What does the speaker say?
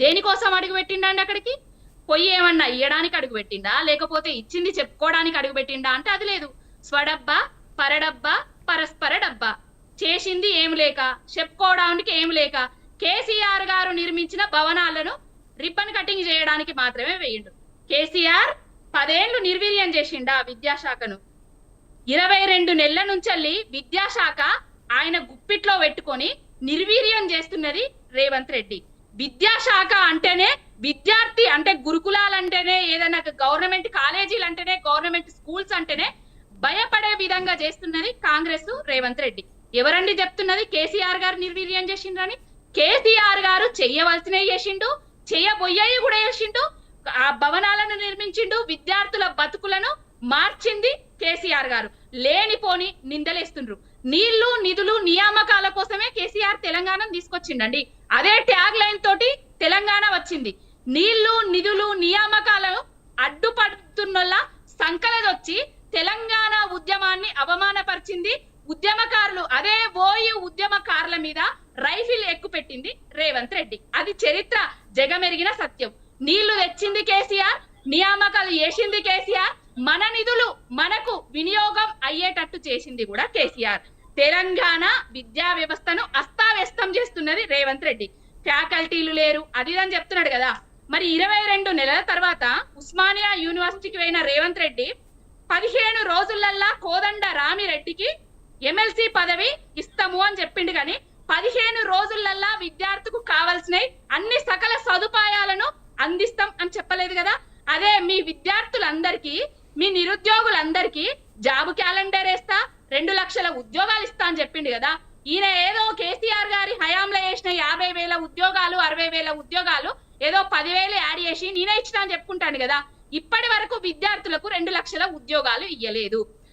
దేనికోసం అడుగు పెట్టిండండి అక్కడికి? పొయ్యి ఏమన్నా ఇయ్యడానికి అడుగు పెట్టిండా, లేకపోతే ఇచ్చింది చెప్పుకోవడానికి అడుగు పెట్టిండా అంటే అది లేదు. స్వడబ్బా, పరడబ్బా, పరస్పర డబ్బా. చేసింది ఏం లేక, చెప్పుకోవడానికి ఏం లేక, కేసీఆర్ గారు నిర్మించిన భవనాలను రిబ్బన్ కటింగ్ చేయడానికి మాత్రమే వేయండు. కేసీఆర్ 10 ఏళ్లు నిర్వీర్యం చేసిండా విద్యాశాఖను. 22 నెలల నుంచెల్లి విద్యాశాఖ ఆయన గుప్పిట్లో పెట్టుకొని నిర్వీర్యం చేస్తున్నది రేవంత్ రెడ్డి. విద్యాశాఖ అంటేనే విద్యార్థి అంటే గురుకులాలంటేనే, ఏదైనా గవర్నమెంట్ కాలేజీలు అంటేనే, గవర్నమెంట్ స్కూల్స్ అంటేనే భయపడే విధంగా చేస్తున్నది కాంగ్రెస్ రేవంత్ రెడ్డి. ఎవరండి చెప్తున్నది కేసీఆర్ గారు నిర్వీర్యం చేసిండ్రని? కేసీఆర్ గారు చెయ్యవలసినవి చేసిండు, చెయ్యబోయ్యాయి కూడా చేసిండు. ఆ భవనాలను నిర్మించిండు, విద్యార్థుల బతుకులను మార్చింది కేసీఆర్ గారు. లేనిపోని నిందలేస్తుండ్రు. నీళ్లు నిధులు నియామకాల కోసమే కేసీఆర్ తెలంగాణను తీసుకొచ్చిండండి. అదే ట్యాగ్ లైన్ తోటి తెలంగాణ వచ్చింది. నీళ్లు నిధులు నియామకాలను అడ్డుపడుతున్నలా సంకలదొచ్చి తెలంగాణ ఉద్యమాన్ని అవమానపరిచింది. ఉద్యమకారులు అదే ఓయు ఉద్యమకారుల మీద రైఫిల్ ఎక్కుపెట్టింది రేవంత్ రెడ్డి. అది చరిత్ర జగమెరిగిన సత్యం. నీళ్లు తెచ్చింది కేసీఆర్, నియామకాలు చేసింది కేసీఆర్, మన నిధులు మనకు వినియోగం అయ్యేటట్టు చేసింది కూడా కేసీఆర్. తెలంగాణ విద్యా వ్యవస్థను అస్తావ్యస్తం చేస్తున్నది రేవంత్ రెడ్డి. ఫ్యాకల్టీలు లేరు అది అని చెప్తున్నాడు కదా. మరి 22 నెలల తర్వాత ఉస్మానియా యూనివర్సిటీకి పోయిన రేవంత్ రెడ్డి 15 రోజులల్లా కోదండ రామిరెడ్డికి ఎమ్మెల్సీ పదవి ఇస్తాము అని చెప్పిండు. కానీ 15 రోజులల్లా విద్యార్థికి కావాల్సిన అన్ని సకల సదుపాయాలను అందిస్తాం అని చెప్పలేదు కదా. అదే మీ విద్యార్థులందరికీ, మీ నిరుద్యోగులందరికీ జాబ్ క్యాలెండర్ వేస్తా, 2 లక్షల ఉద్యోగాలు ఇస్తా అని చెప్పిండు కదా. ఈయన ఏదో కేసీఆర్ గారి హయాంలో చేసిన 50,000 ఉద్యోగాలు, 60,000 ఉద్యోగాలు ఏదో 10,000 యాడ్ చేసి నేనే ఇచ్చినా అని చెప్పుకుంటాను కదా. ఇప్పటి వరకు విద్యార్థులకు 2 లక్షల ఉద్యోగాలు ఇయ్యలేదు.